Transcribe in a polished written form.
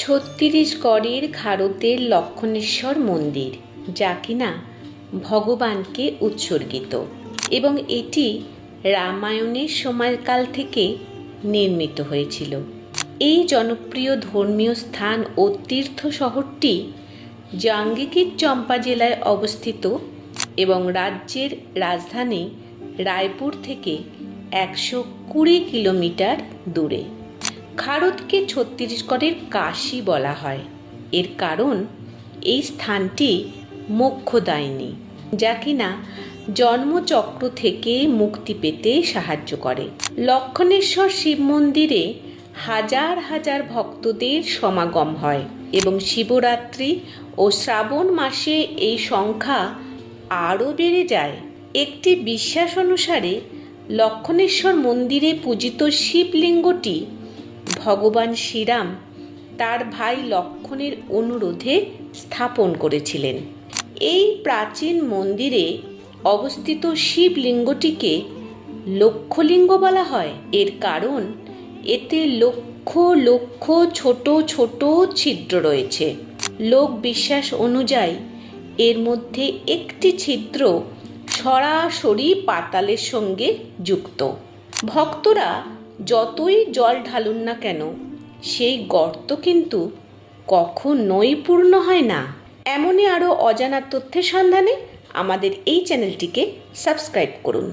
ছত্তিশগড়ের খারতের লক্ষণেশ্বর মন্দির, যা কিনা ভগবানকে উৎসর্গিত এবং এটি রামায়ণের সময়কাল থেকে নির্মিত হয়েছিল। এই জনপ্রিয় ধর্মীয় স্থান ও তীর্থ শহরটি জাঙ্গিকির চম্পা জেলায় অবস্থিত এবং রাজ্যের রাজধানী রায়পুর থেকে 120 কিলোমিটার দূরে। খারতকে ছত্তিশগড়ের কাশী বলা হয়। এর কারণ এই স্থানটি মোক্ষদায়িনী, যা কিনা জন্মচক্র থেকে মুক্তি পেতে সাহায্য করে। লক্ষণেশ্বর শিব মন্দিরে হাজার হাজার ভক্তদের সমাগম হয় এবং শিবরাত্রি ও শ্রাবণ মাসে এই সংখ্যা আরও বেড়ে যায়। একটি বিশ্বাস অনুসারে লক্ষণেশ্বর মন্দিরে পূজিত শিবলিঙ্গটি ভগবান শ্রীরাম তার ভাই লক্ষণের অনুরোধে স্থাপন করেছিলেন। এই প্রাচীন মন্দিরে অবস্থিত শিবলিঙ্গটিকে লক্ষলিঙ্গ বলা হয়। এর কারণ এতে লক্ষ লক্ষ ছোট ছোট ছিদ্র রয়েছে। লোক বিশ্বাস অনুযায়ী এর মধ্যে একটি ছিদ্র সরাসরি পাতালের সঙ্গে যুক্ত। ভক্তরা যতই জল ঢালুন না কেন, সেই গর্ত কিন্তু কখনোই পূর্ণ হয় না। এমনই আরও অজানা তথ্যের সন্ধানে আমাদের এই চ্যানেলটিকে সাবস্ক্রাইব করুন।